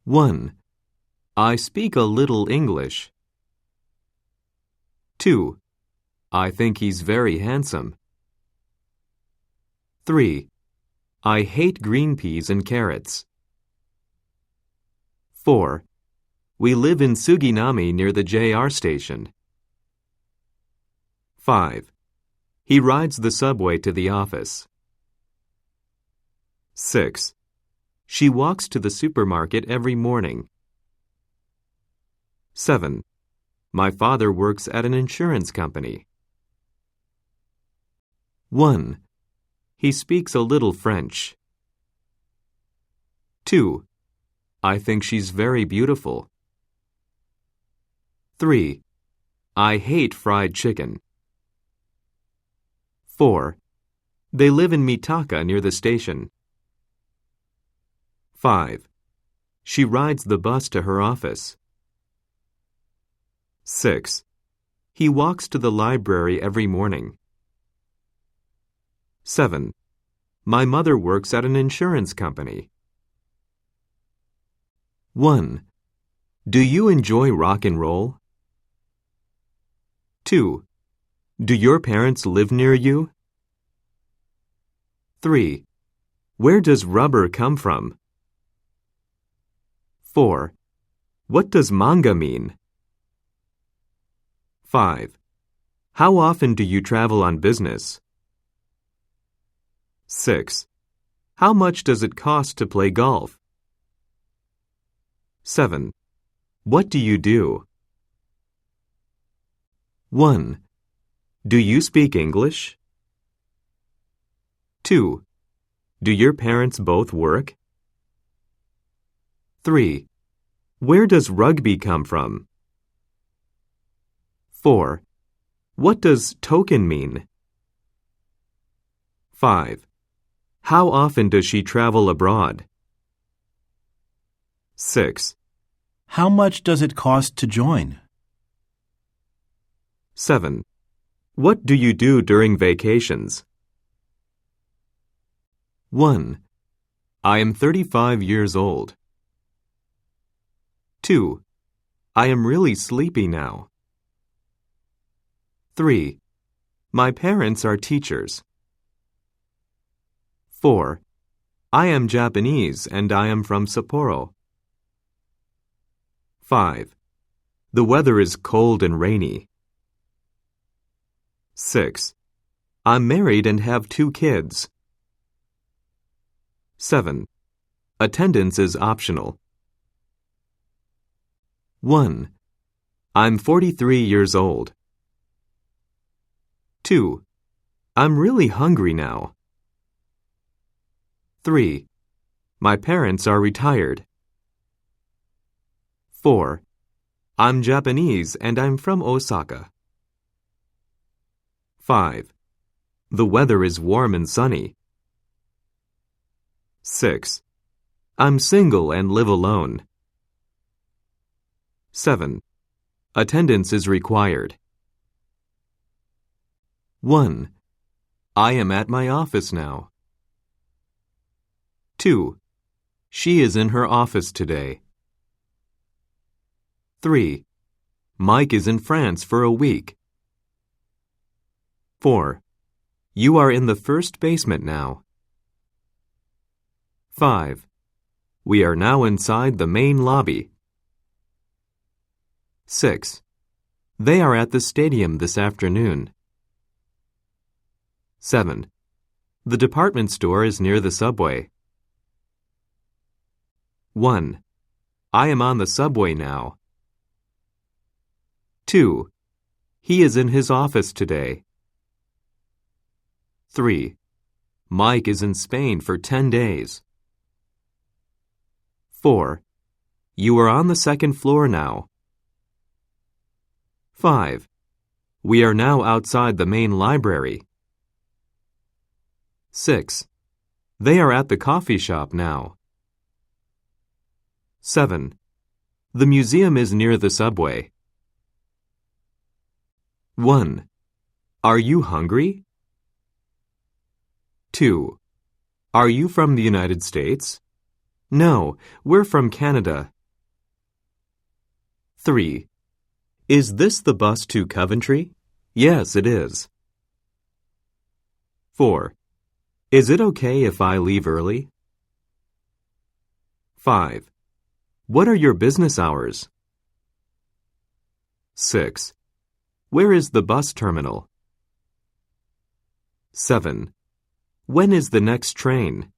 1. I speak a little English. 2. I think he's very handsome. 3. I hate green peas and carrots. 4. We live in Suginami near the JR station. 5. He rides the subway to the office. 6. She walks to the supermarket every morning. 7. My father works at an insurance company. 1. He speaks a little French. 2. I think she's very beautiful. 3. I hate fried chicken. 4. They live in Mitaka near the station. 5. She rides the bus to her office. 6. He walks to the library every morning. 7. My mother works at an insurance company. 1. Do you enjoy rock and roll? 2. Do your parents live near you? 3. Where does rubber come from? 4. What does manga mean? 5. How often do you travel on business? 6. How much does it cost to play golf? 7. What do you do? 1. Do you speak English? 2. Do your parents both work? 3. Where does rugby come from? 4. What does token mean? 5. How often does she travel abroad? 6. How much does it cost to join? 7. What do you do during vacations? 1. I am 35 years old. 2. I am really sleepy now. 3. My parents are teachers. 4. I am Japanese and I am from Sapporo. 5. The weather is cold and rainy. 6. I'm married and have 2 kids. 7. Attendance is optional. 1. I'm 43 years old. 2. I'm really hungry now. 3. My parents are retired. 4. I'm Japanese and I'm from Osaka. 5. The weather is warm and sunny. 6. I'm single and live alone. 7. Attendance is required. 1. I am at my office now. 2. She is in her office today. 3. Mike is in France for a week. 4. You are in the first basement now. 5. We are now inside the main lobby. 6. They are at the stadium this afternoon. 7. The department store is near the subway. 1. I am on the subway now. 2. He is in his office today. 3. Mike is in Spain for 10 days. 4. You are on the second floor now. 5. We are now outside the main library. 6. They are at the coffee shop now. 7. The museum is near the subway. 1. Are you hungry? 2. Are you from the United States? No, we're from Canada. 3. Is this the bus to Coventry? Yes, it is. 4. Is it okay if I leave early? 5. What are your business hours? 6. Where is the bus terminal? 7. When is the next train?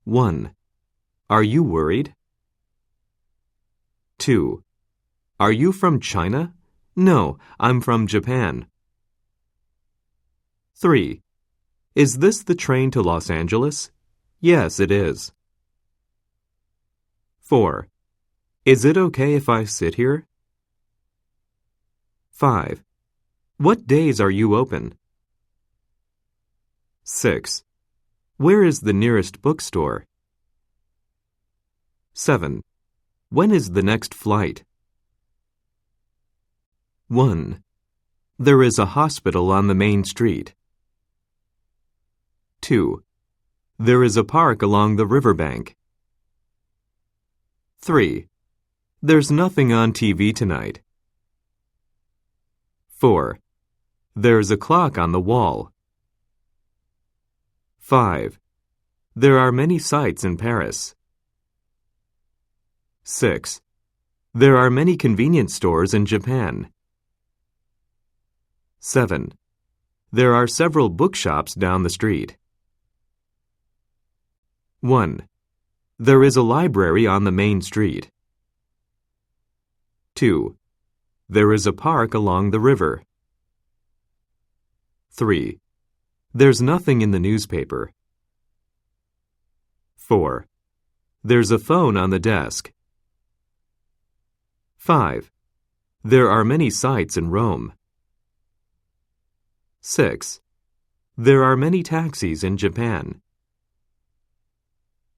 1. Are you worried? 2. Are you from China? No, I'm from Japan. 3. Is this the train to Los Angeles? Yes, it is. 4. Is it okay if I sit here? 5. What days are you open? 6. Where is the nearest bookstore? 7. When is the next flight? 1. There is a hospital on the main street. 2. There is a park along the riverbank. 3. There's nothing on TV tonight. 4. There's a clock on the wall. 5. There are many sights in Paris. 6. There are many convenience stores in Japan. 7. There are several bookshops down the street. 1. There is a library on the main street. 2. There is a park along the river. 3. There's nothing in the newspaper. 4. There's a phone on the desk. 5. There are many sights in Rome. 6. There are many taxis in Japan.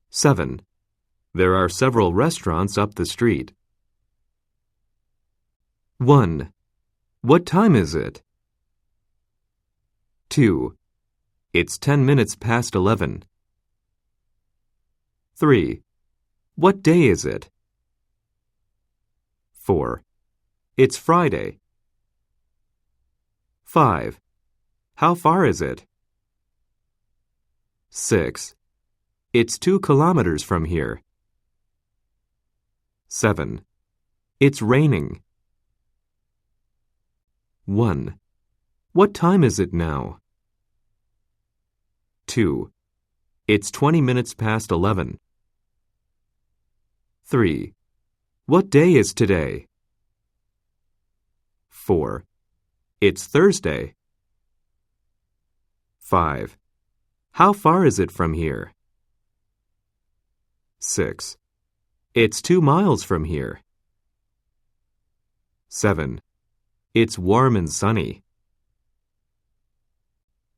7. There are several restaurants up the street. 1. What time is it? 2. It's 10 minutes past 11. 3. What day is it? 4. It's Friday. 5. How far is it? 6. It's 2 kilometers from here. 7. It's raining. 1. What time is it now? 2. It's 20 minutes past 11. 3. What day is today? 4. It's Thursday. 5. How far is it from here? 6. It's 2 miles from here. 7. It's warm and sunny.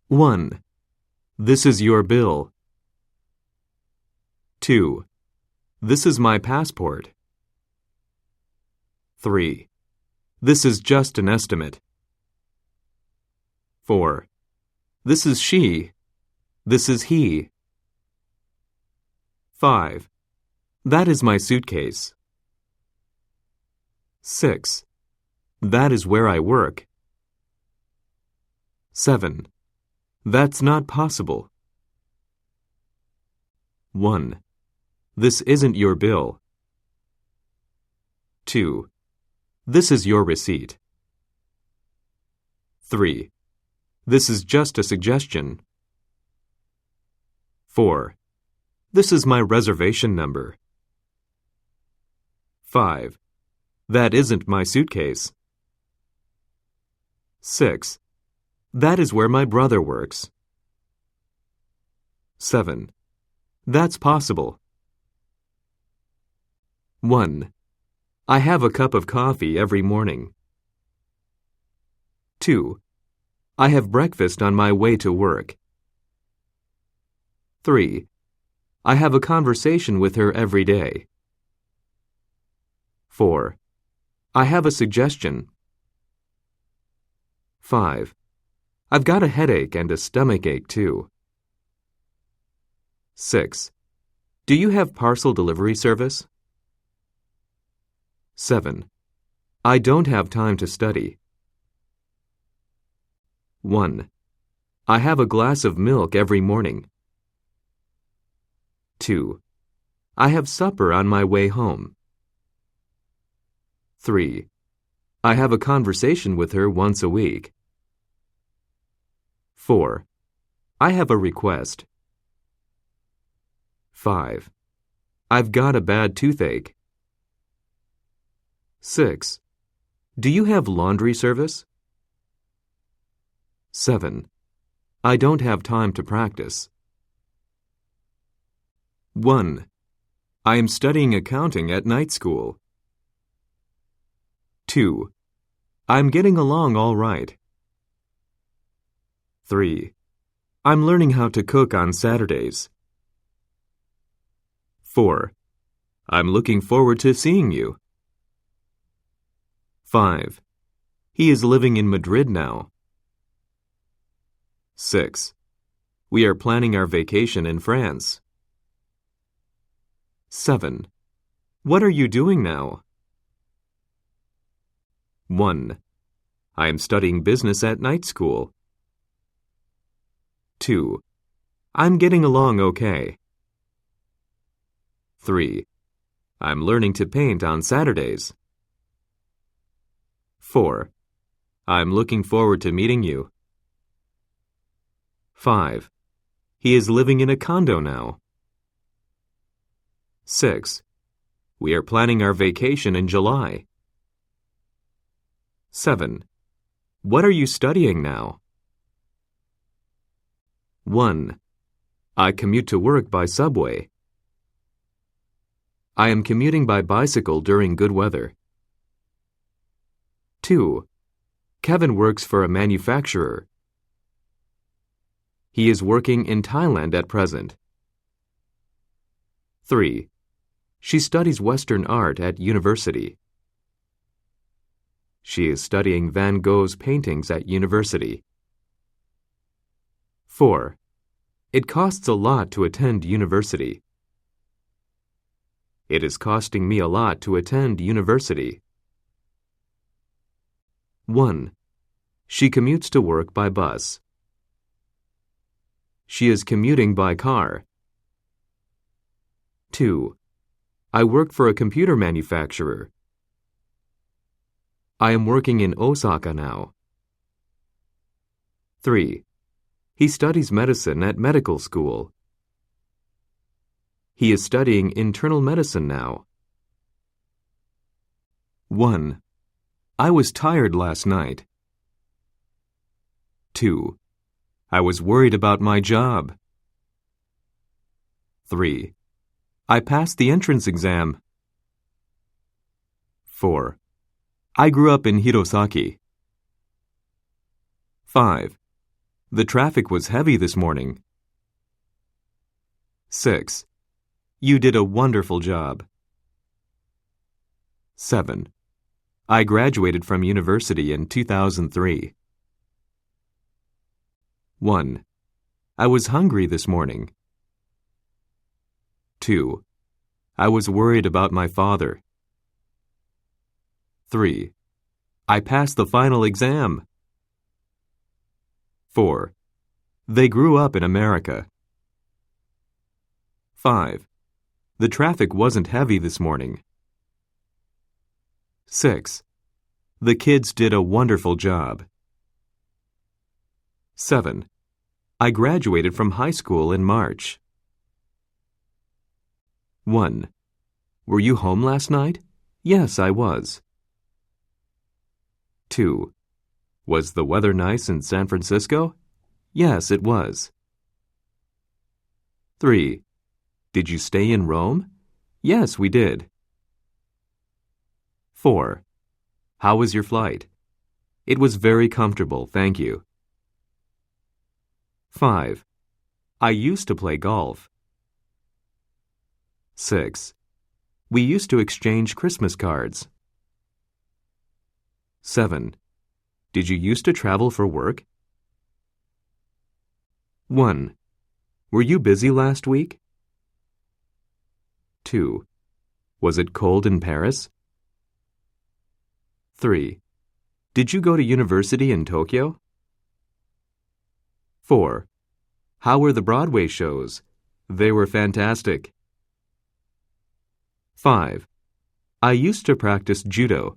1. This is your bill. 2. This is my passport. 3. This is just an estimate. 4. This is she. This is he. 5. That is my suitcase. 6. That is where I work. 7. That's not possible. 1. This isn't your bill. 2. This is your receipt. 3. This is just a suggestion. 4. This is my reservation number. 5. That isn't my suitcase. 6. That is where my brother works. 7. That's possible. 1. I have a cup of coffee every morning. 2. I have breakfast on my way to work. 3. I have a conversation with her every day. 4. I have a suggestion. 5. I've got a headache and a stomach ache too. 6. Do you have parcel delivery service? 7. I don't have time to study. 1. I have a glass of milk every morning. 2. I have supper on my way home. 3. I have a conversation with her once a week. 4. I have a request. 5. I've got a bad toothache. 6. Do you have laundry service? 7. I don't have time to practice. 1. I am studying accounting at night school. 2. I'm getting along all right. 3. I'm learning how to cook on Saturdays. 4. I'm looking forward to seeing you. 5. He is living in Madrid now. 6. We are planning our vacation in France. 7. What are you doing now? 1. I am studying business at night school. 2. I'm getting along okay. 3. I'm learning to paint on Saturdays. 4. I'm looking forward to meeting you. 5. He is living in a condo now. 6. We are planning our vacation in July. 7. What are you studying now? 1. I commute to work by subway. I am commuting by bicycle during good weather. 2. Kevin works for a manufacturer. He is working in Thailand at present. 3. She studies Western art at university. She is studying Van Gogh's paintings at university. 4. It costs a lot to attend university. It is costing me a lot to attend university. 1. She commutes to work by bus. She is commuting by car. 2. I work for a computer manufacturer. I am working in Osaka now. 3. He studies medicine at medical school. He is studying internal medicine now. 1. I was tired last night. 2. I was worried about my job. 3. I passed the entrance exam. 4. I grew up in Hirosaki. 5. The traffic was heavy this morning. 6. You did a wonderful job. 7. I graduated from university in 2003. 1. I was hungry this morning. 2. I was worried about my father. 3. I passed the final exam. 4. They grew up in America. 5. The traffic wasn't heavy this morning. 6. The kids did a wonderful job. 7. I graduated from high school in March. 1. Were you home last night? Yes, I was. 2. Was the weather nice in San Francisco? Yes, it was. 3. Did you stay in Rome? Yes, we did. 4. How was your flight? It was very comfortable, thank you. 5. I used to play golf. 6. We used to exchange Christmas cards. 7. Did you used to travel for work? 1. Were you busy last week? 2. Was it cold in Paris? 3. Did you go to university in Tokyo? 4. How were the Broadway shows? They were fantastic. 5. I used to practice judo.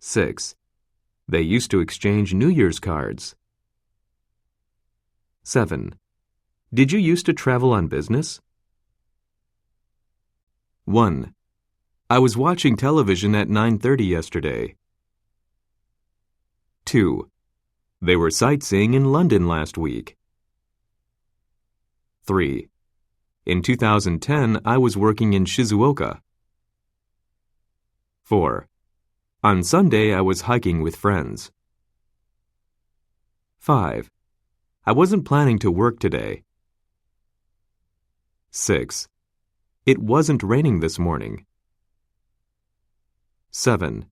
6. They used to exchange New Year's cards. 7. Did you used to travel on business? 1. I was watching television at 9:30 yesterday. 2. They were sightseeing in London last week. 3. In 2010, I was working in Shizuoka. 4. On Sunday, I was hiking with friends. 5. I wasn't planning to work today. 6. It wasn't raining this morning. 7.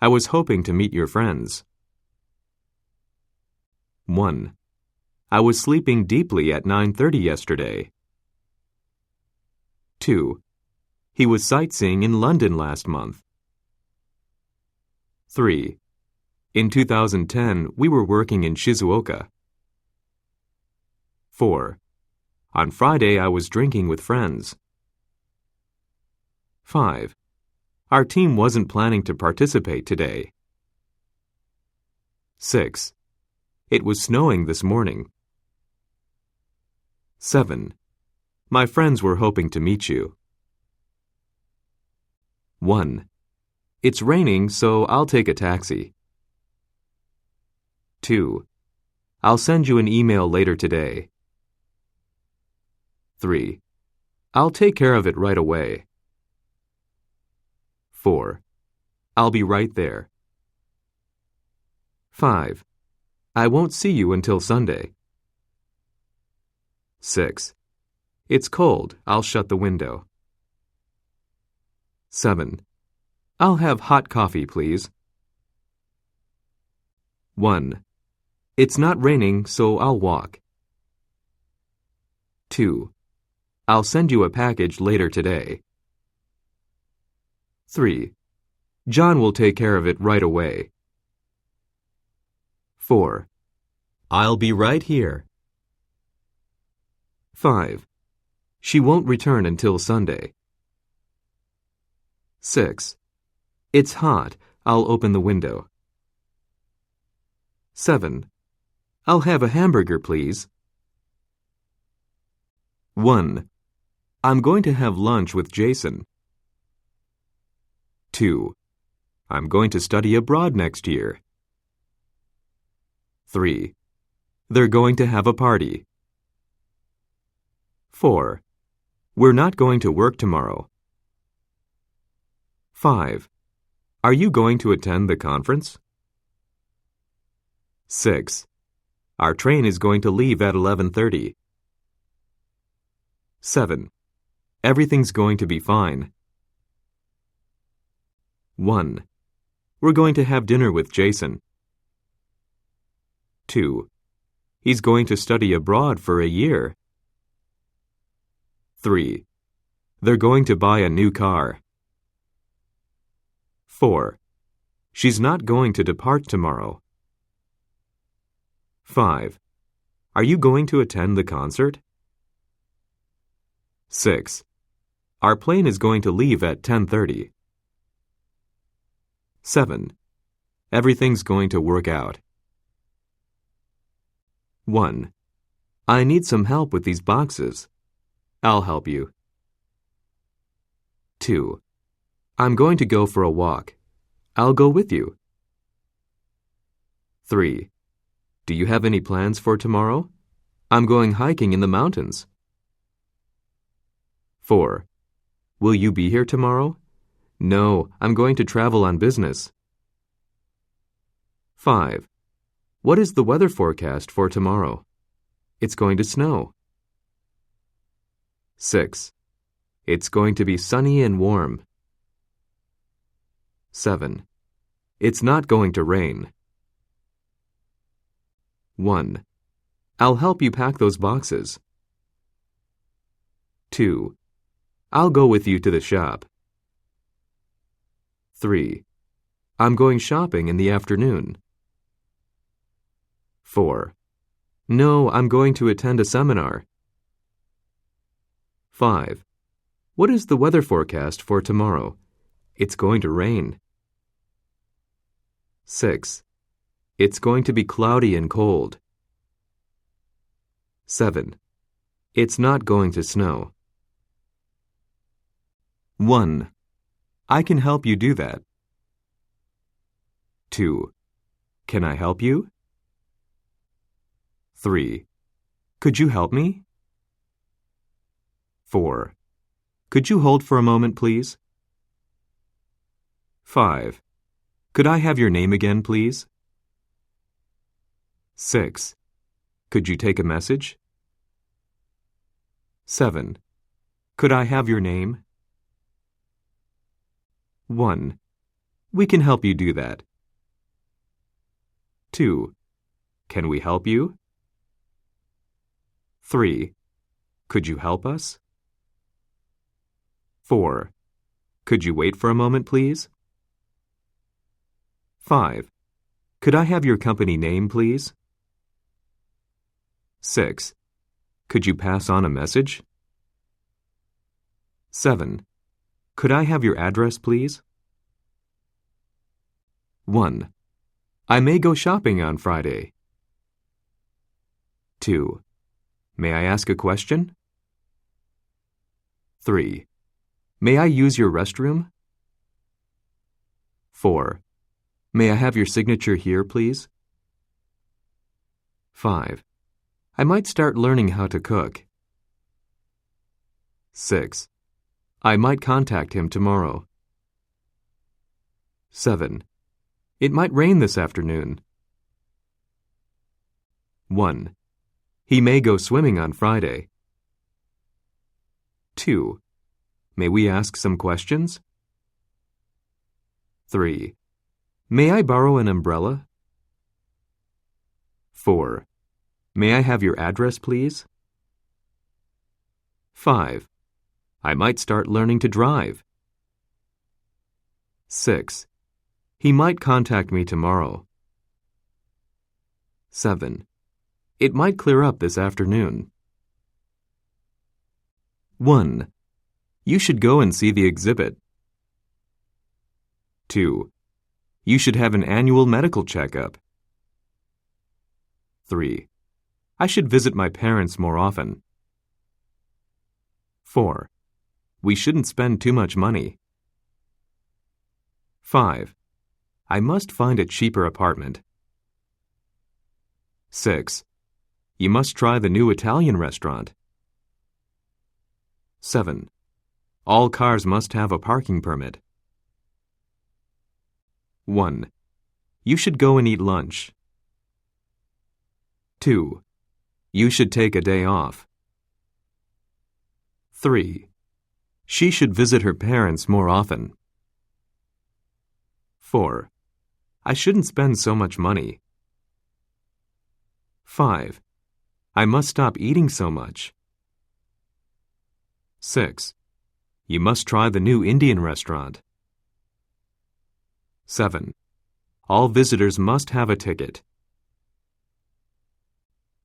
I was hoping to meet your friends. 1. I was sleeping deeply at 9:30 yesterday. 2. He was sightseeing in London last month. 3. In 2010, we were working in Shizuoka. 4. On Friday, I was drinking with friends. 5. Our team wasn't planning to participate today. 6. It was snowing this morning. 7. My friends were hoping to meet you. 1. It's raining, so I'll take a taxi. 2. I'll send you an email later today. 3. I'll take care of it right away. 4. I'll be right there. 5. I won't see you until Sunday. 6. It's cold. I'll shut the window. 7. I'll have hot coffee, please. 1. It's not raining, so I'll walk. 2. I'll send you a package later today. 3. John will take care of it right away. 4. I'll be right here. 5. She won't return until Sunday. 6. It's hot. I'll open the window. 7. I'll have a hamburger, please. 1. I'm going to have lunch with Jason. 2. I'm going to study abroad next year. 3. They're going to have a party. 4. We're not going to work tomorrow. 5. Are you going to attend the conference? 6. Our train is going to leave at 11:30. 7. Everything's going to be fine. 1. We're going to have dinner with Jason. 2. He's going to study abroad for a year. 3. They're going to buy a new car. 4. She's not going to depart tomorrow. 5. Are you going to attend the concert? 6. Our plane is going to leave at 10:30. 7. Everything's going to work out. 1. I need some help with these boxes. I'll help you. 2. I'm going to go for a walk. I'll go with you. 3. Do you have any plans for tomorrow? I'm going hiking in the mountains. 4. Will you be here tomorrow? No, I'm going to travel on business. 5. What is the weather forecast for tomorrow? It's going to snow. 6. It's going to be sunny and warm. 7. It's not going to rain. 1. I'll help you pack those boxes. 2. I'll go with you to the shop. 3. I'm going shopping in the afternoon. 4. No, I'm going to attend a seminar. 5. What is the weather forecast for tomorrow? It's going to rain. 6. It's going to be cloudy and cold. 7. It's not going to snow. 1. I can help you do that. 2. Can I help you? 3. Could you help me? 4. Could you hold for a moment, please? 5. Could I have your name again, please? 6. Could you take a message? 7. Could I have your name? 1. We can help you do that. 2. Can we help you? 3. Could you help us? 4. Could you wait for a moment, please? 5. Could I have your company name, please? 6. Could you pass on a message? 7. Could I have your address, please? 1. I may go shopping on Friday. 2. May I ask a question? 3. May I use your restroom? 4. May I have your signature here, please? 5. I might start learning how to cook. 6. I might contact him tomorrow. 7. It might rain this afternoon. 1. He may go swimming on Friday. 2. May we ask some questions? 3. May I borrow an umbrella? 4. May I have your address, please? 5. I might start learning to drive. 6. He might contact me tomorrow. 7. It might clear up this afternoon. 1. You should go and see the exhibit. 2. You should have an annual medical checkup. 3. I should visit my parents more often. 4. We shouldn't spend too much money. 5. I must find a cheaper apartment. 6. You must try the new Italian restaurant. 7. All cars must have a parking permit. 1. You should go and eat lunch. 2. You should take a day off. 3. She should visit her parents more often. 4. I shouldn't spend so much money. 5. I must stop eating so much. 6. You must try the new Indian restaurant. 7. All visitors must have a ticket.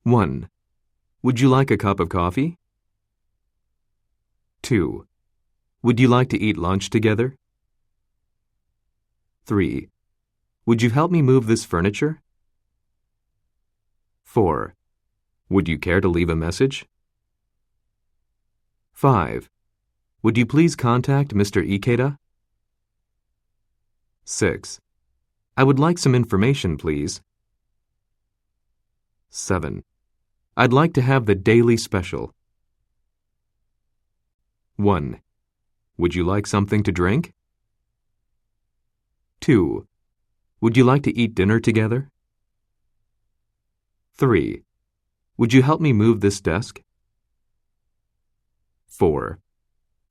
1. Would you like a cup of coffee? 2. Would you like to eat lunch together? 3. Would you help me move this furniture? 4. Would you care to leave a message? 5. Would you please contact Mr. Ikeda? 6. I would like some information, please. 7. I'd like to have the daily special. 1. Would you like something to drink? 2. Would you like to eat dinner together? 3. Would you help me move this desk? 4.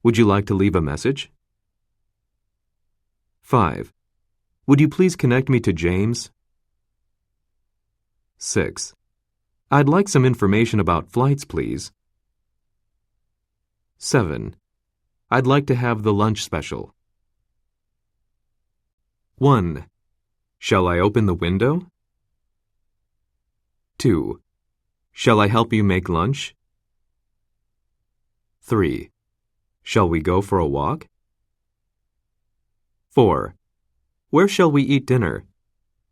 Would you like to leave a message? 5. Would you please connect me to James? 6. I'd like some information about flights, please. 7. I'd like to have the lunch special. 1. Shall I open the window? 2. Shall I help you make lunch? 3. Shall we go for a walk? 4. Where shall we eat dinner?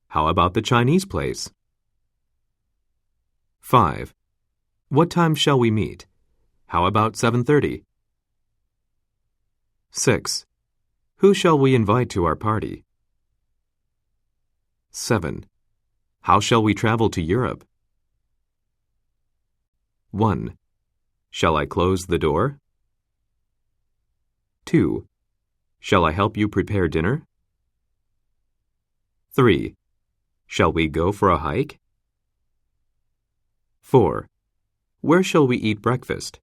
How about the Chinese place? 5. What time shall we meet? How about 7:30? 6. Who shall we invite to our party? 7. How shall we travel to Europe? 1. Shall I close the door? 2. Shall I help you prepare dinner? 3. Shall we go for a hike? 4. Where shall we eat breakfast?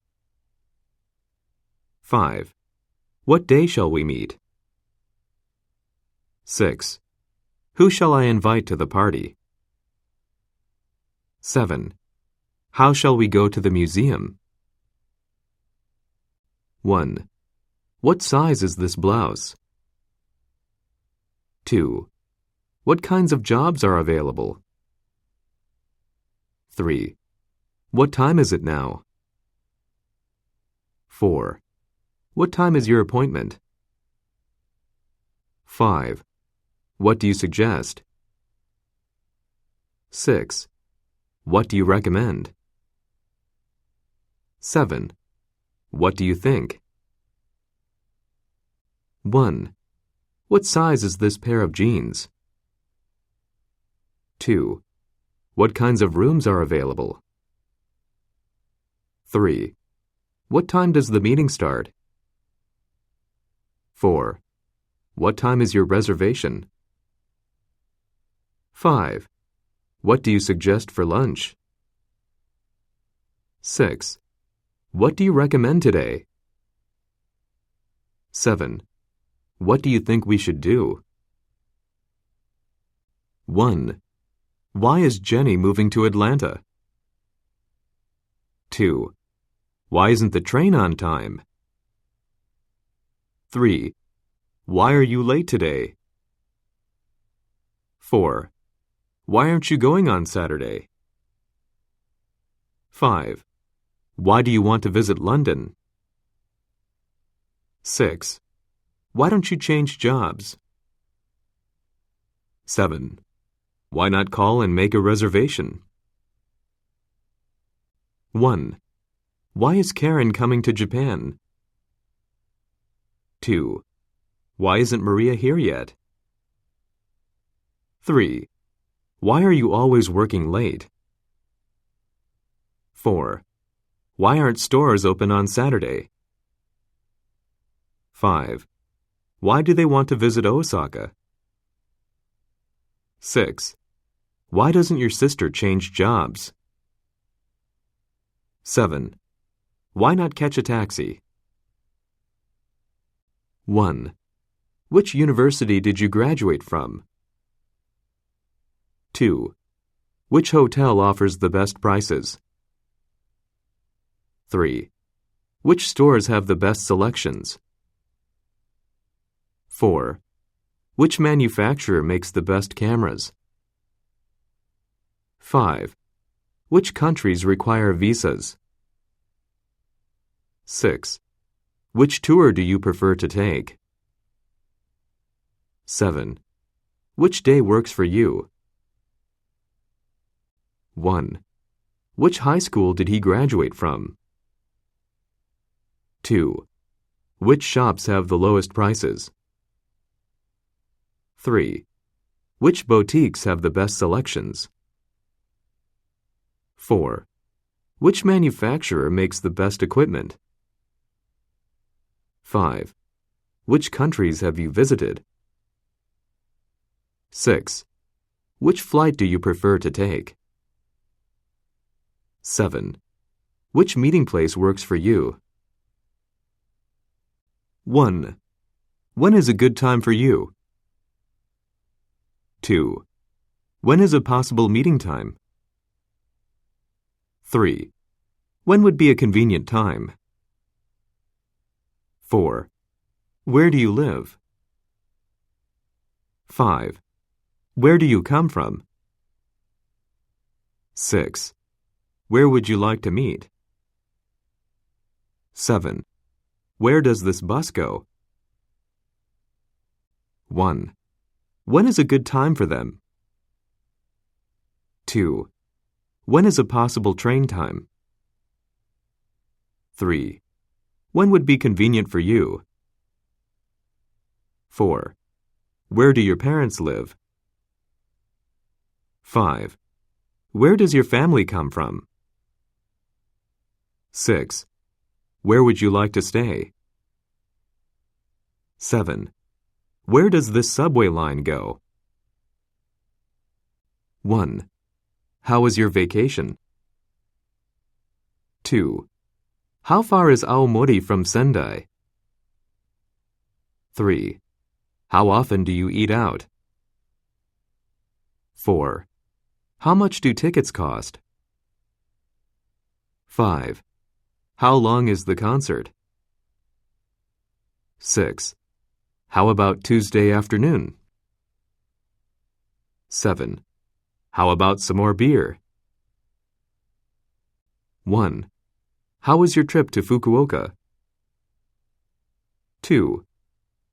5. What day shall we meet? 6. Who shall I invite to the party? 7. How shall we go to the museum? 1. What size is this blouse? 2. What kinds of jobs are available? 3. What time is it now? 4. What time is your appointment? 5. What do you suggest? 6. What do you recommend? 7. What do you think? 1. What size is this pair of jeans? 2. What kinds of rooms are available? 3. What time does the meeting start? 4. What time is your reservation? 5. What do you suggest for lunch? 6. What do you recommend today? 7. What do you think we should do? 1. Why is Jenny moving to Atlanta? 2. Why isn't the train on time? 3. Why are you late today? 4. Why aren't you going on Saturday? 5. Why do you want to visit London? 6. Why don't you change jobs? 7. Why not call and make a reservation? 1. Why is Karen coming to Japan? 2. Why isn't Maria here yet? 3. Why are you always working late? 4. Why aren't stores open on Saturday? 5. Why do they want to visit Osaka? 6. Why doesn't your sister change jobs? 7. Why not catch a taxi? 1. Which university did you graduate from? 2. Which hotel offers the best prices? 3. Which stores have the best selections? 4. Which manufacturer makes the best cameras? 5. Which countries require visas? 6. Which tour do you prefer to take? 7. Which day works for you? 1. Which high school did he graduate from? 2. Which shops have the lowest prices? 3. Which boutiques have the best selections? 4. Which manufacturer makes the best equipment? 5. Which countries have you visited? 6. Which flight do you prefer to take? 7. Which meeting place works for you? 1. When is a good time for you? 2. When is a possible meeting time? 3. When would be a convenient time? 4. Where do you live? 5. Where do you come from? 6. Where would you like to meet? 7. Where does this bus go? 1. When is a good time for them? 2. When is a possible train time? 3. When would be convenient for you? 4. Where do your parents live? 5. Where does your family come from? 6. Where would you like to stay? 7. Where does this subway line go? 1. How was your vacation? 2. How far is Aomori from Sendai? 3. How often do you eat out? 4. How much do tickets cost? 5. How long is the concert? 6. How about Tuesday afternoon? 7. How about some more beer? 1. How was your trip to Fukuoka? 2.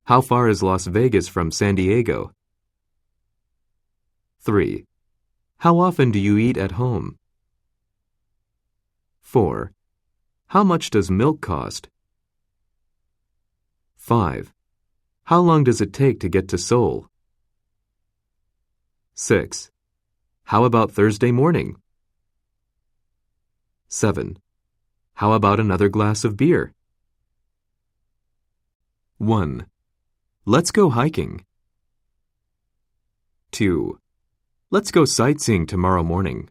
How far is Las Vegas from San Diego? 3. How often do you eat at home? 4. How much does milk cost? 5. How long does it take to get to Seoul? 6. How about Thursday morning? 7. How about another glass of beer? 1. Let's go hiking. 2. Let's go sightseeing tomorrow morning.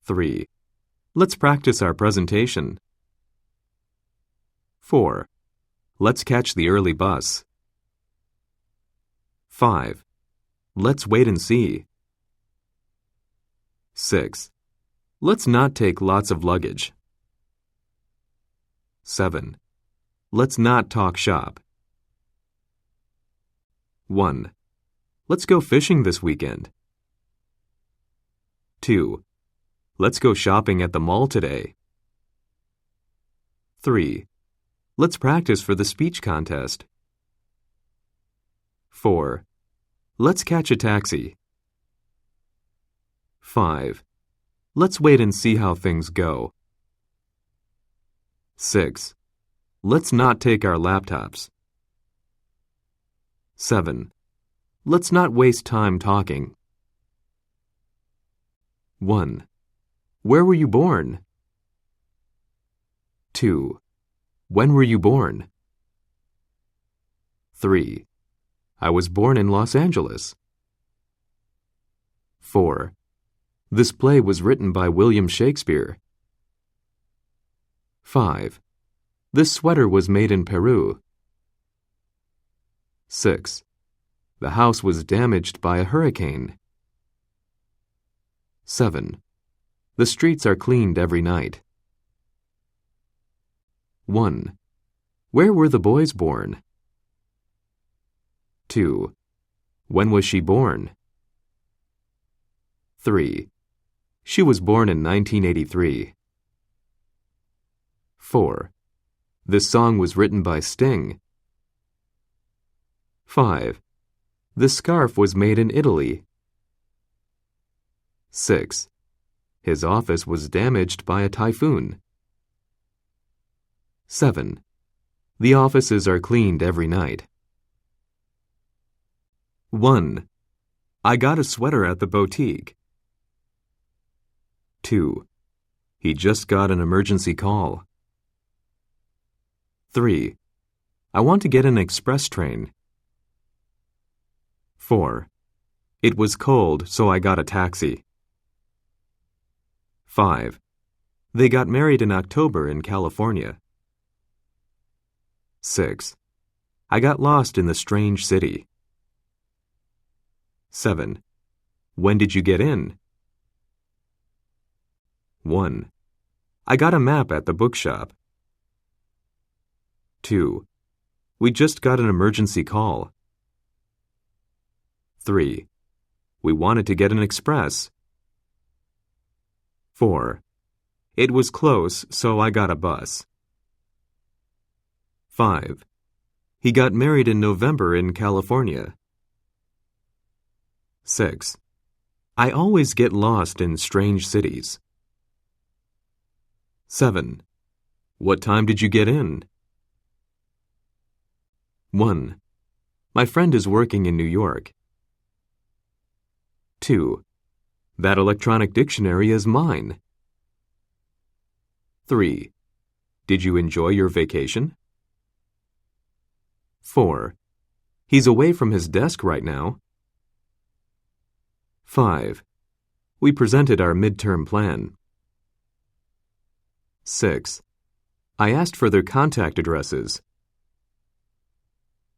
3. Let's practice our presentation. 4. Let's catch the early bus. 5. Let's wait and see. 6. Let's not take lots of luggage. 7. Let's not talk shop. 1. Let's go fishing this weekend. 2. Let's go shopping at the mall today. 3. Let's practice for the speech contest. 4. Let's catch a taxi. 5. Let's wait and see how things go. 6. Let's not take our laptops. 7. Let's not waste time talking. 1. Where were you born? 2. When were you born? 3. I was born in Los Angeles. 4. This play was written by William Shakespeare. 5. This sweater was made in Peru. 6. The house was damaged by a hurricane. 7. The streets are cleaned every night. 1. Where were the boys born? 2. When was she born? 3. She was born in 1983. 4. This song was written by Sting. 5. This scarf was made in Italy. 6. His office was damaged by a typhoon. 7. The offices are cleaned every night. 1. I got a sweater at the boutique. 2. He just got an emergency call. 3. I want to get an express train. 4. It was cold, so I got a taxi. 5. They got married in October in California. 6. I got lost in the strange city. 7. When did you get in? 1. I got a map at the bookshop. 2. We just got an emergency call. 3. We wanted to get an express. 4. It was close, so I got a bus. 5. He got married in November in California. 6. I always get lost in strange cities. 7. What time did you get in? 1. My friend is working in New York. 2. That electronic dictionary is mine. 3. Did you enjoy your vacation? 4. He's away from his desk right now. 5. We presented our midterm plan. 6. I asked for their contact addresses.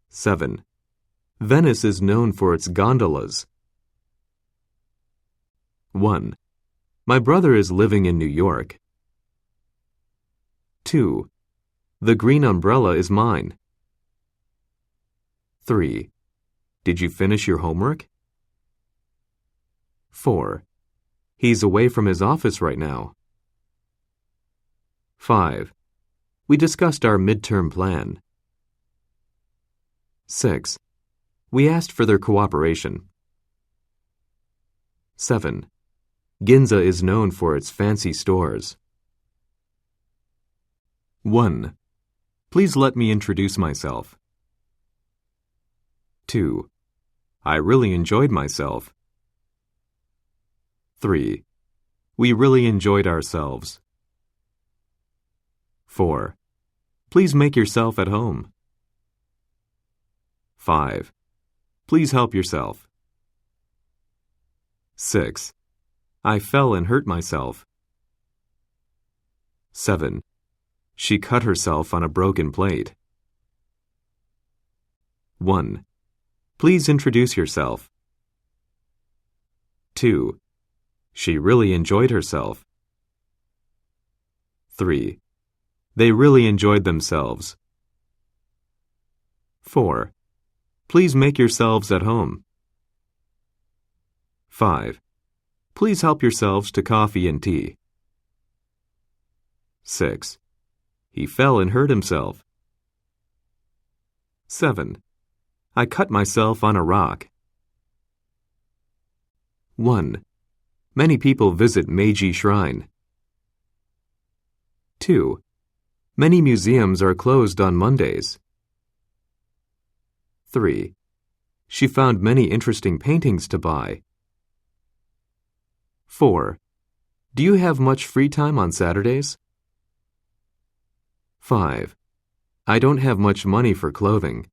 7. Venice is known for its gondolas. 1. My brother is living in New York. 2. The green umbrella is mine. 3. Did you finish your homework? 4. He's away from his office right now. 5. We discussed our midterm plan. 6. We asked for their cooperation. 7. Ginza is known for its fancy stores. 1. Please let me introduce myself. 2. I really enjoyed myself. 3. We really enjoyed ourselves. 4. Please make yourself at home. 5. Please help yourself. 6. I fell and hurt myself. 7. She cut herself on a broken plate. 1. Please introduce yourself. 2. She really enjoyed herself. 3. They really enjoyed themselves. 4. Please make yourselves at home. 5. Please help yourselves to coffee and tea. 6. He fell and hurt himself. 7. I cut myself on a rock. 1. Many people visit Meiji Shrine. 2. Many museums are closed on Mondays. 3. She found many interesting paintings to buy. 4. Do you have much free time on Saturdays? 5. I don't have much money for clothing.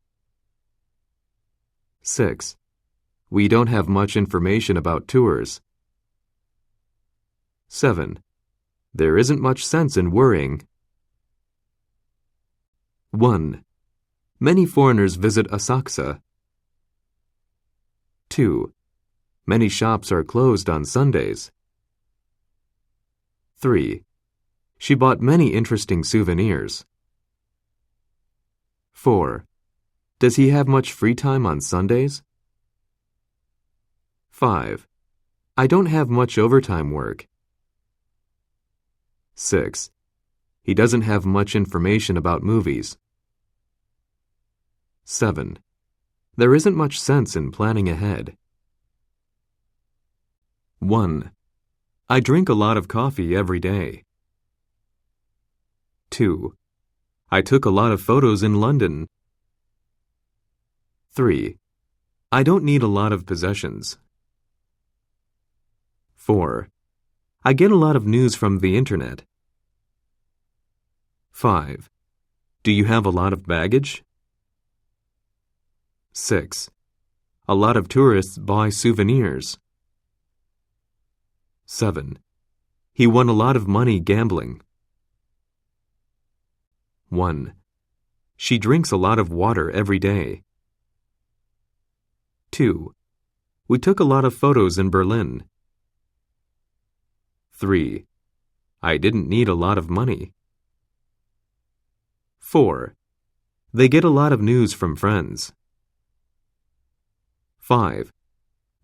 6. We don't have much information about tours. 7. There isn't much sense in worrying. 1. Many foreigners visit Asakusa. 2. Many shops are closed on Sundays. 3. She bought many interesting souvenirs. 4. Does he have much free time on Sundays? 5. I don't have much overtime work. 6. He doesn't have much information about movies. 7. There isn't much sense in planning ahead. 1. I drink a lot of coffee every day. 2. I took a lot of photos in London. 3. I don't need a lot of possessions. 4. I get a lot of news from the internet. 5. Do you have a lot of baggage? 6. A lot of tourists buy souvenirs. 7. He won a lot of money gambling. 1. She drinks a lot of water every day. 2. We took a lot of photos in Berlin. 3. I didn't need a lot of money. 4. They get a lot of news from friends. 5.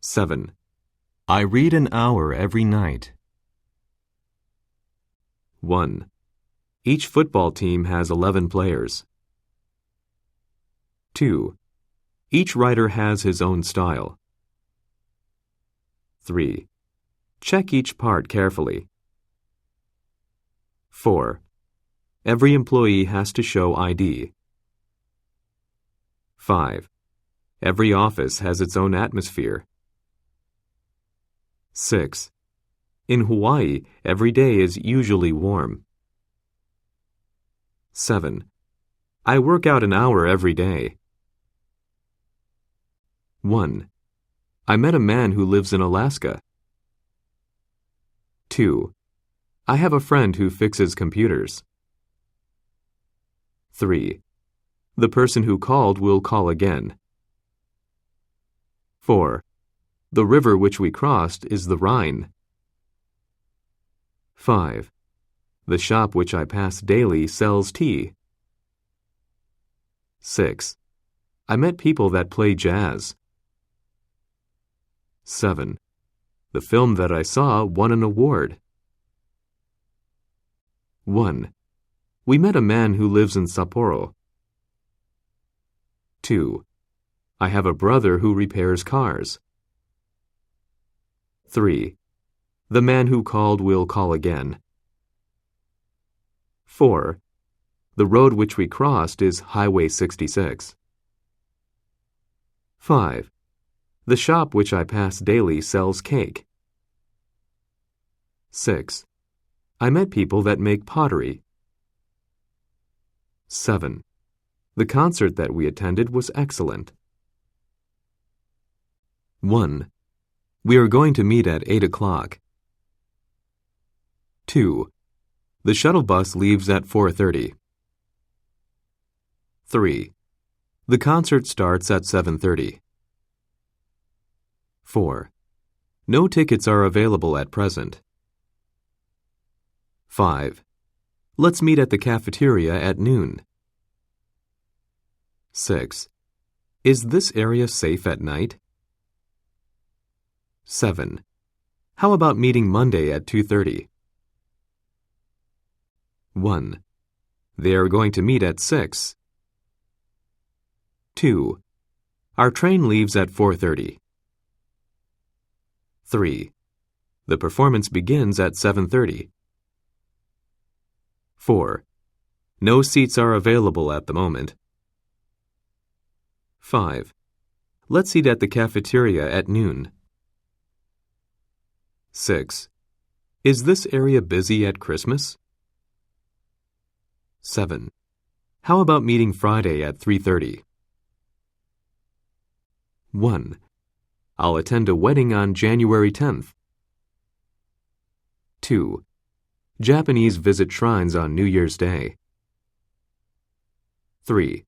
7. I read an hour every night. 1. Each football team has 11 players. 2. Each writer has his own style. 3. Check each part carefully. 4. Every employee has to show ID. 5. Every office has its own atmosphere. 6. In Hawaii, every day is usually warm. 7. I work out an hour every day. 1. I met a man who lives in Alaska. 2. I have a friend who fixes computers. 3. The person who called will call again. 4. The river which we crossed is the Rhine. 5. The shop which I pass daily sells tea. 6. I met people that play jazz. 7. The film that I saw won an award. 1. We met a man who lives in Sapporo. 2. I have a brother who repairs cars. 3. The man who called will call again. 4. The road which we crossed is Highway 66. 5. The shop which I pass daily sells cake. 6. I met people that make pottery. 7. The concert that we attended was excellent. 1. We are going to meet at 8 o'clock. 2. The shuttle bus leaves at 4:30. 3. The concert starts at 7:30. 4. No tickets are available at present. 5. Let's meet at the cafeteria at noon. 6. Is this area safe at night? 7. How about meeting Monday at 2:30? 1. They are going to meet at 6. 2. Our train leaves at 4:30. 3. The performance begins at 7:30. 4. No seats are available at the moment. 5. Let's eat at the cafeteria at noon. 6. Is this area busy at Christmas? 7. How about meeting Friday at 3:30? 1. I'll attend a wedding on January 10th. 2. Japanese visit shrines on New Year's Day. 3.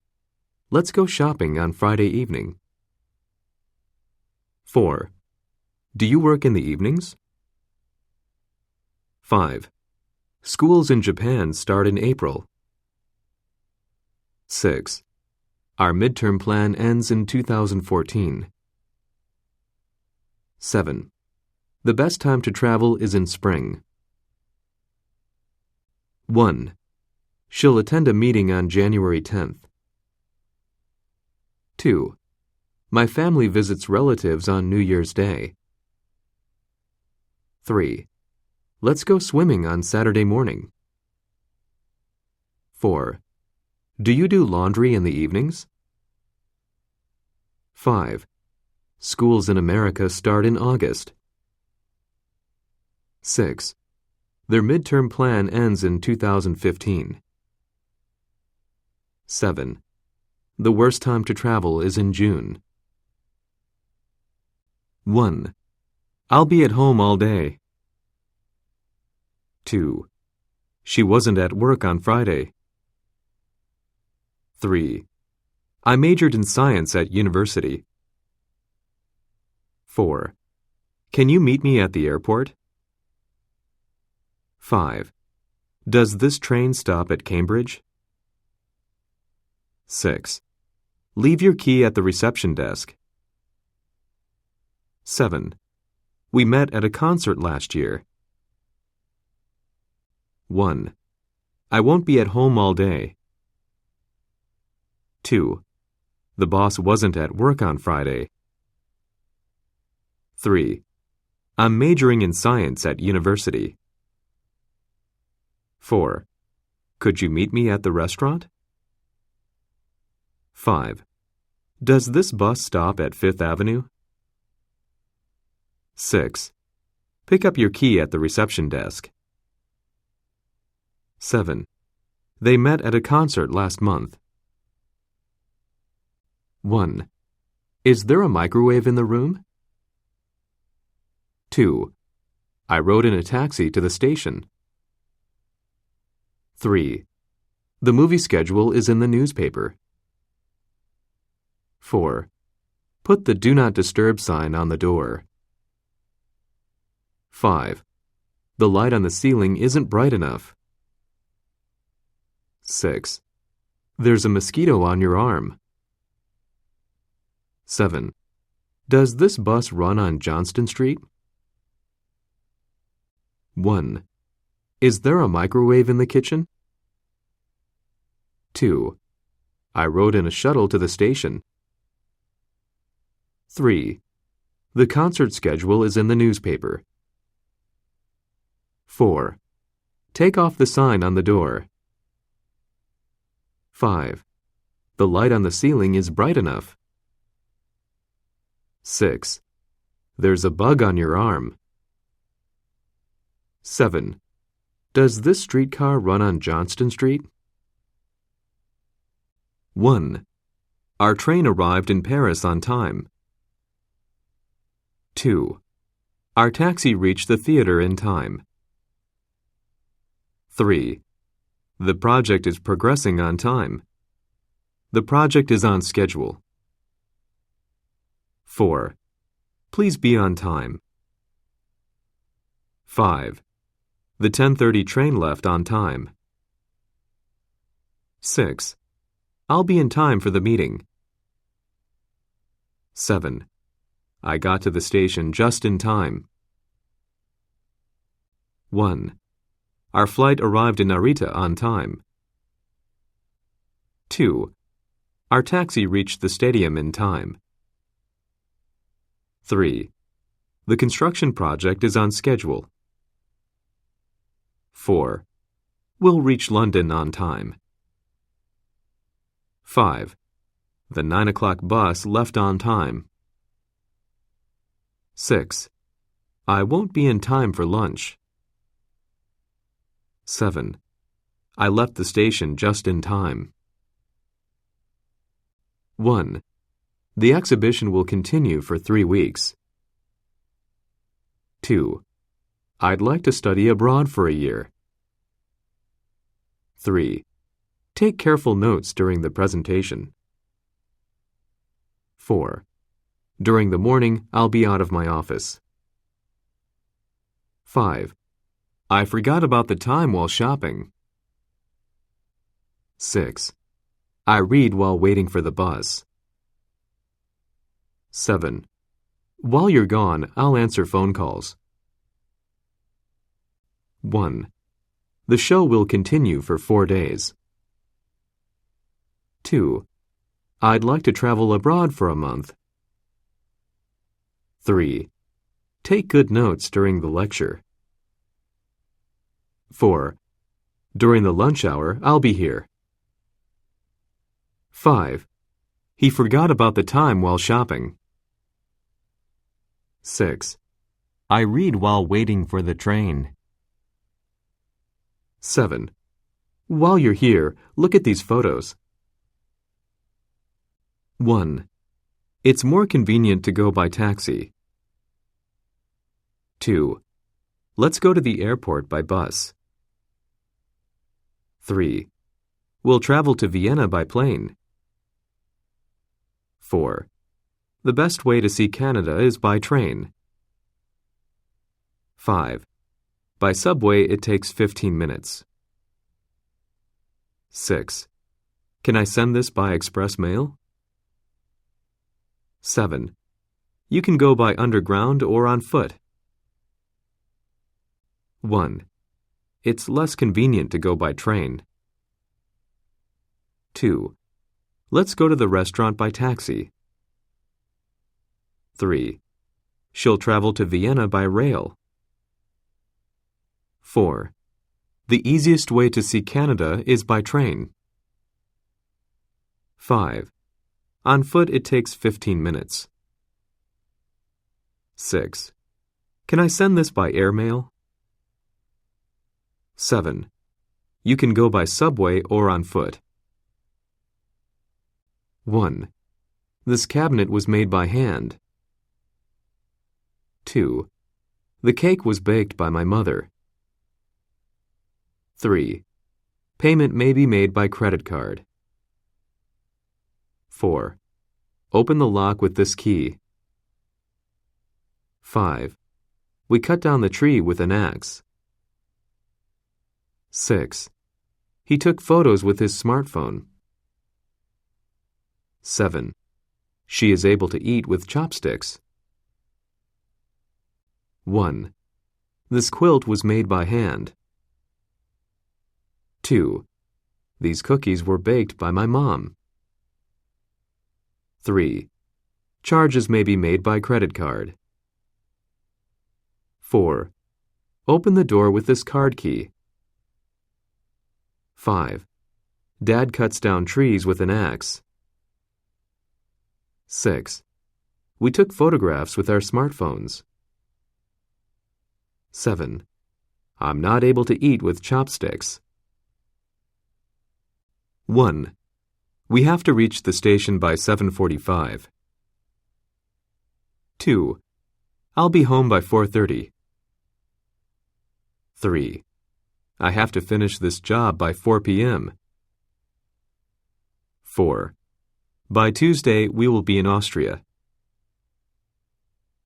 Let's go shopping on Friday evening. 4. Do you work in the evenings? 5. Schools in Japan start in April. 6. Our midterm plan ends in 2014. 7. The best time to travel is in spring. 1. She'll attend a meeting on January 10th. 2. My family visits relatives on New Year's Day. 3. Let's go swimming on Saturday morning. 4. Do you do laundry in the evenings? 5. Schools in America start in August. 6. Their midterm plan ends in 2015. 7. The worst time to travel is in June. 1. I'll be at home all day. 2. She wasn't at work on Friday. 3. I majored in science at university. 4. Can you meet me at the airport? 5. Does this train stop at Cambridge? 6. Leave your key at the reception desk. 7. We met at a concert last year. 1. I won't be at home all day. 2. The boss wasn't at work on Friday. 3. I'm majoring in science at university. 4. Could you meet me at the restaurant? 5. Does this bus stop at Fifth Avenue? 6. Pick up your key at the reception desk. 7. They met at a concert last month. 1. Is there a microwave in the room? 2. I rode in a taxi to the station. 3. The movie schedule is in the newspaper. 4. Put the Do Not Disturb sign on the door. 5. The light on the ceiling isn't bright enough. 6. There's a mosquito on your arm. 7. Does this bus run on Johnston Street? 1. Is there a microwave in the kitchen? 2. I rode in a shuttle to the station. 3. The concert schedule is in the newspaper. 4. Take off the sign on the door. 5. The light on the ceiling is bright enough. 6. There's a bug on your arm. 7. Does this streetcar run on Johnston Street? 1. Our train arrived in Paris on time. 2. Our taxi reached the theater in time. 3. The project is progressing on time. The project is on schedule. 4. Please be on time. 5. The 10:30 train left on time. 6. I'll be in time for the meeting. 7. I got to the station just in time. 1. Our flight arrived in Narita on time. 2. Our taxi reached the stadium in time. 3. The construction project is on schedule. 4. We'll reach London on time. 5. The 9 o'clock bus left on time. 6. I won't be in time for lunch. 7. I left the station just in time. 1. The exhibition will continue for 3 weeks. 2. I'd like to study abroad for a year. 3. Take careful notes during the presentation. 4. During the morning, I'll be out of my office. 5. I forgot about the time while shopping. 6. I read while waiting for the bus. 7. While you're gone, I'll answer phone calls. 1. The show will continue for 4 days. 2. I'd like to travel abroad for a month. 3. Take good notes during the lecture. 4. During the lunch hour, I'll be here. 5. He forgot about the time while shopping. 6. I read while waiting for the train. 7. While you're here, look at these photos. 1. It's more convenient to go by taxi. 2. Let's go to the airport by bus. 3. We'll travel to Vienna by plane. 4. The best way to see Canada is by train. 5. By subway, it takes 15 minutes. 6. Can I send this by express mail? 7. You can go by underground or on foot. 1. It's less convenient to go by train. 2. Let's go to the restaurant by taxi. 3. She'll travel to Vienna by rail. 4. The easiest way to see Canada is by train. 5. On foot it takes 15 minutes. 6. Can I send this by airmail? 7. You can go by subway or on foot. 1. This cabinet was made by hand. 2. The cake was baked by my mother. 3. Payment may be made by credit card. 4. Open the lock with this key. 5. We cut down the tree with an axe. 6. He took photos with his smartphone. 7. She is able to eat with chopsticks. 1. This quilt was made by hand. 2. These cookies were baked by my mom. 3. Charges may be made by credit card. 4. Open the door with this card key. 5. Dad cuts down trees with an axe. 6. We took photographs with our smartphones. 7. I'm not able to eat with chopsticks. 1. We have to reach the station by 7:45. 2. I'll be home by 4:30. 3. I have to finish this job by 4 p.m. 4. By Tuesday, we will be in Austria.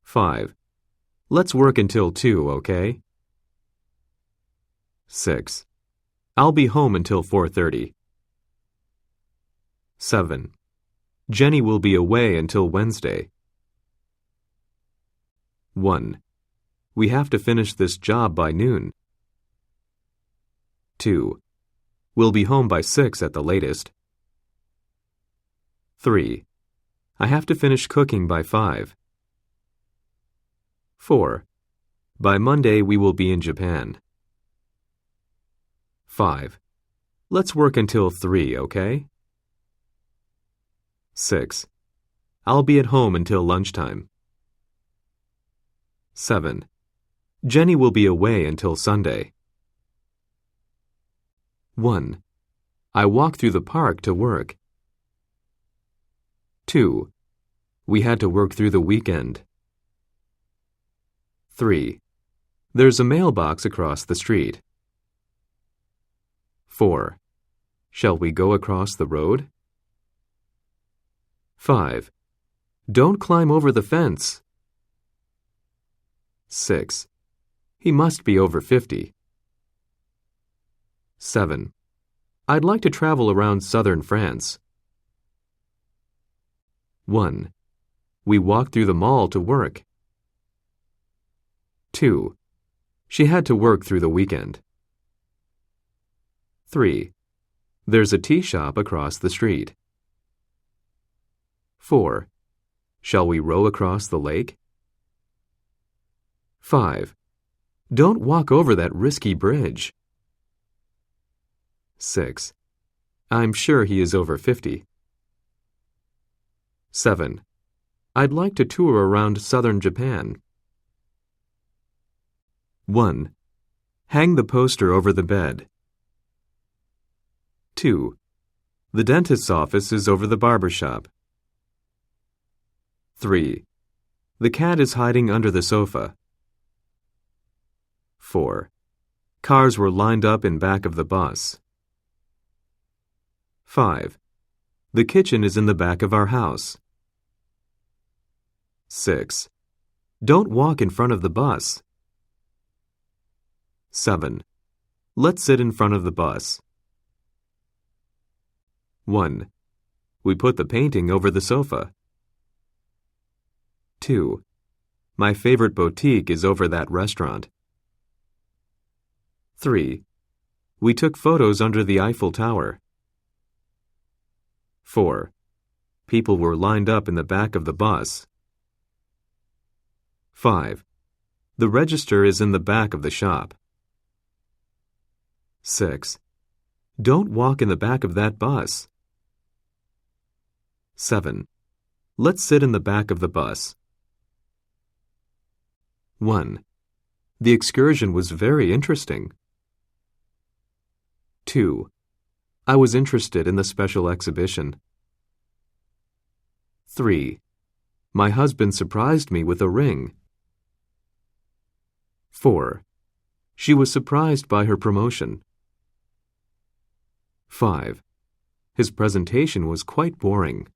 5. Let's work until 2, okay? 6. I'll be home until 4:30. 7. Jenny will be away until Wednesday. 1. We have to finish this job by noon. 2. We'll be home by 6 at the latest. 3. I have to finish cooking by 5. 4. By Monday we will be in Japan. 5. Let's work until 3, okay? 6. I'll be at home until lunchtime. 7. Jenny will be away until Sunday. 1. I walk through the park to work. 2. We had to work through the weekend. 3. There's a mailbox across the street. 4. Shall we go across the road? 5. Don't climb over the fence. 6. He must be over 50. 7. I'd like to travel around southern France. 1. We walked through the mall to work. 2. She had to work through the weekend. 3. There's a tea shop across the street. 4. Shall we row across the lake? 5. Don't walk over that risky bridge. 6. I'm sure he is over 50. 7. I'd like to tour around southern Japan. 1. Hang the poster over the bed. 2. The dentist's office is over the barber shop. 3. The cat is hiding under the sofa. 4. Cars were lined up in back of the bus. 5. The kitchen is in the back of our house. 6. Don't walk in front of the bus. 7. Let's sit in front of the bus. 1. We put the painting over the sofa. 2. My favorite boutique is over that restaurant. 3. We took photos under the Eiffel Tower. 4. People were lined up in the back of the bus. 5. The register is in the back of the shop. 6. Don't walk in the back of that bus. 7. Let's sit in the back of the bus. 1. The excursion was very interesting. 2. I was interested in the special exhibition. 3. My husband surprised me with a ring. 4. She was surprised by her promotion. 5. His presentation was quite boring.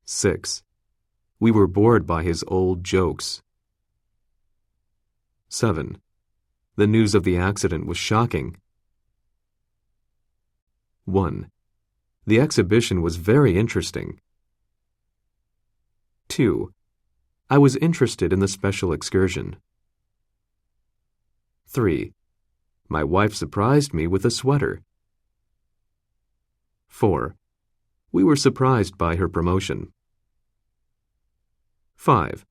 6. We were bored by his old jokes. 7. The news of the accident was shocking. 1. The exhibition was very interesting. 2. I was interested in the special excursion. 3. My wife surprised me with a sweater. 4. We were surprised by her promotion. 5.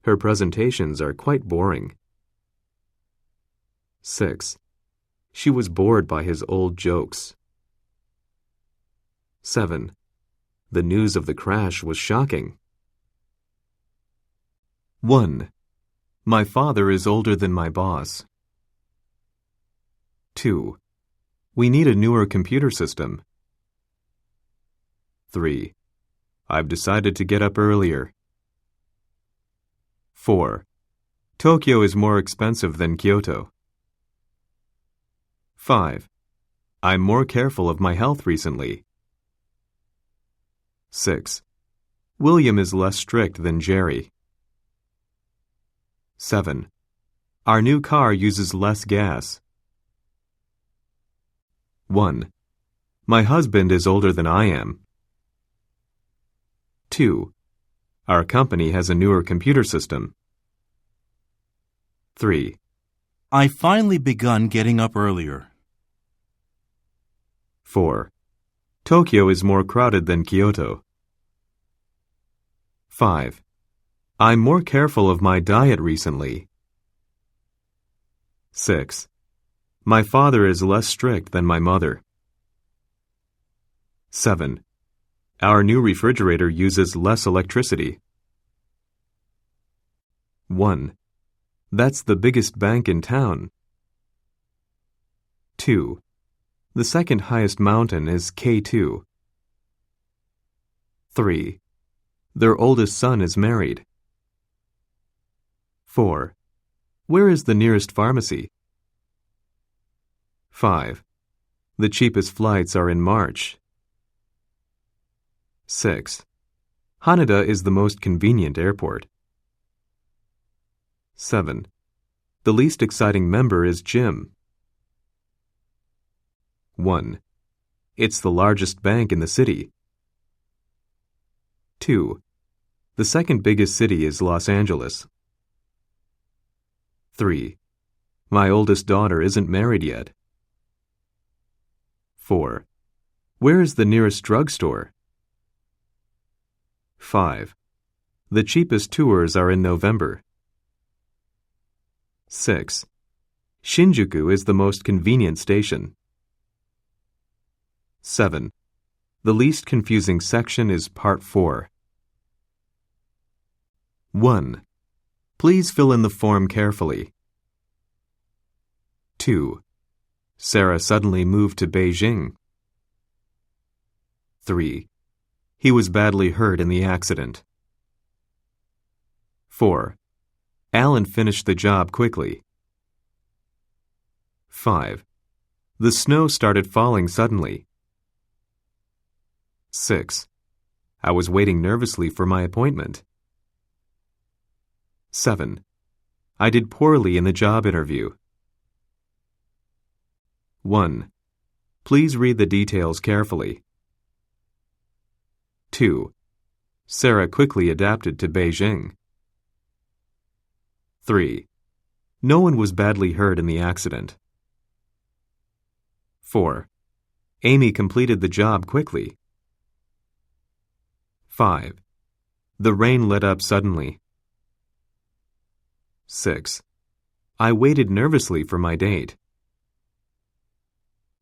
Her presentations are quite boring. 6. She was bored by his old jokes. 7. The news of the crash was shocking. 1. My father is older than my boss. 2. We need a newer computer system. 3. I've decided to get up earlier. 4. Tokyo is more expensive than Kyoto. 5. I'm more careful of my health recently. 6. William is less strict than Jerry. 7. Our new car uses less gas. 1. My husband is older than I am. 2. Our company has a newer computer system. 3. I finally begun getting up earlier. 4. Tokyo is more crowded than Kyoto. 5. I'm more careful of my diet recently. 6. My father is less strict than my mother. 7. Our new refrigerator uses less electricity. 1. That's the biggest bank in town. 2. The second highest mountain is K2. 3. Their oldest son is married. 4. Where is the nearest pharmacy? 5. The cheapest flights are in March. 6. Haneda is the most convenient airport. 7. The least exciting member is Jim. 1. It's the largest bank in the city. 2. The second biggest city is Los Angeles. 3. My oldest daughter isn't married yet. 4. Where is the nearest drugstore? 5. The cheapest tours are in November. 6. Shinjuku is the most convenient station. 7. The least confusing section is Part 4. 1. Please fill in the form carefully. 2. Sarah suddenly moved to Beijing. 3. He was badly hurt in the accident. 4. Alan finished the job quickly. 5. The snow started falling suddenly. 6. I was waiting nervously for my appointment. 7. I did poorly in the job interview. 1. Please read the details carefully. 2. Sarah quickly adapted to Beijing. 3. No one was badly hurt in the accident. 4. Amy completed the job quickly. 5. The rain let up suddenly. 6. I waited nervously for my date.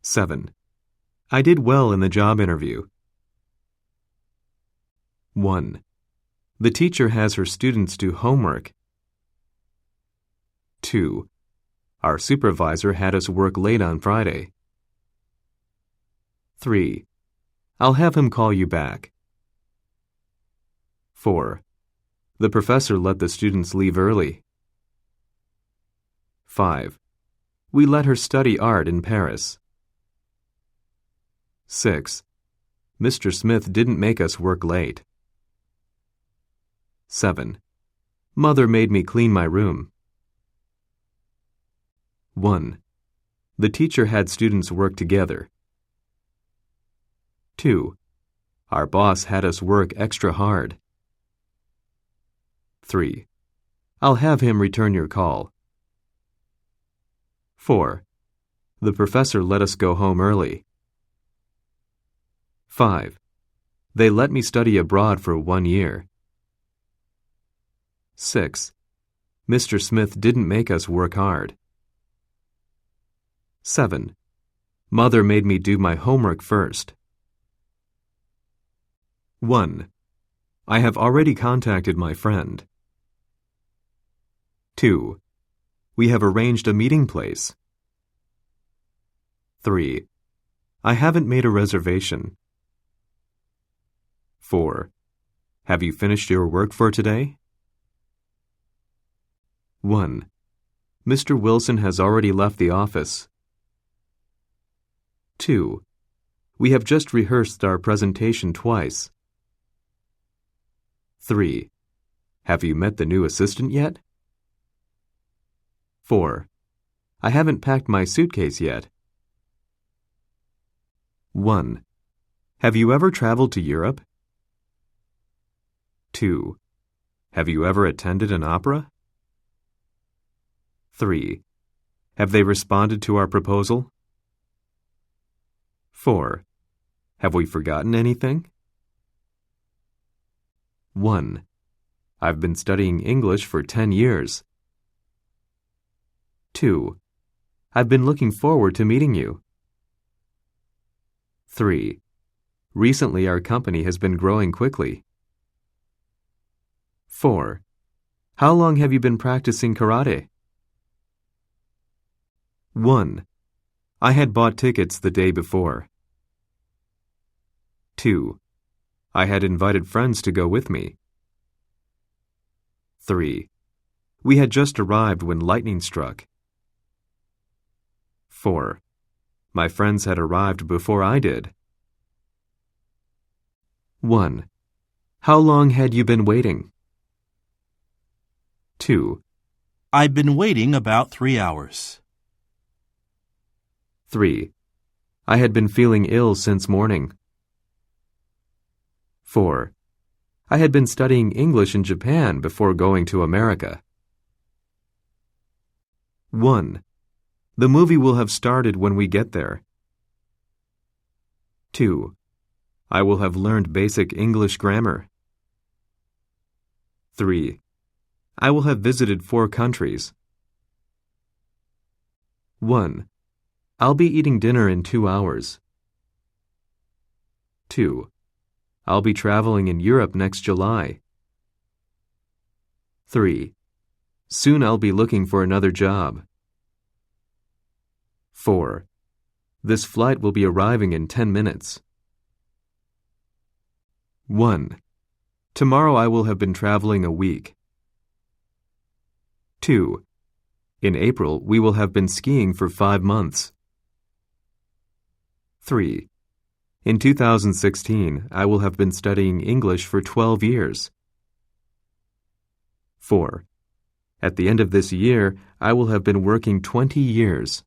7. I did well in the job interview. 1. The teacher has her students do homework. 2. Our supervisor had us work late on Friday. 3. I'll have him call you back. 4. The professor let the students leave early. 5. We let her study art in Paris. 6. Mr. Smith didn't make us work late. 7. Mother made me clean my room. 1. The teacher had students work together. 2. Our boss had us work extra hard. 3. I'll have him return your call. 4. The professor let us go home early. 5. They let me study abroad for 1 year. 6. Mr. Smith didn't make us work hard. 7. Mother made me do my homework first. 1. I have already contacted my friend. 2. We have arranged a meeting place. 3. I haven't made a reservation. 4. Have you finished your work for today? 1. Mr. Wilson has already left the office. 2. We have just rehearsed our presentation twice. 3. Have you met the new assistant yet? 4. I haven't packed my suitcase yet. 1. Have you ever traveled to Europe? 2. Have you ever attended an opera? 3. Have they responded to our proposal? 4. Have we forgotten anything? 1. I've been studying English for 10 years. 2. I've been looking forward to meeting you. 3. Recently our company has been growing quickly. 4. How long have you been practicing karate? 1. I had bought tickets the day before. 2. I had invited friends to go with me. 3. We had just arrived when lightning struck. 4. My friends had arrived before I did. 1. How long had you been waiting? 2. I've been waiting about 3 hours. 3. I had been feeling ill since morning. 4. I had been studying English in Japan before going to America. 1. The movie will have started when we get there. 2. I will have learned basic English grammar. 3. I will have visited 4 countries. 1. I'll be eating dinner in 2 hours. 2. I'll be traveling in Europe next July. 3. Soon I'll be looking for another job. 4. This flight will be arriving in 10 minutes. 1. Tomorrow I will have been traveling a week. 2. In April we will have been skiing for 5 months. 3. In 2016 I will have been studying English for 12 years. 4. At the end of this year I will have been working 20 years.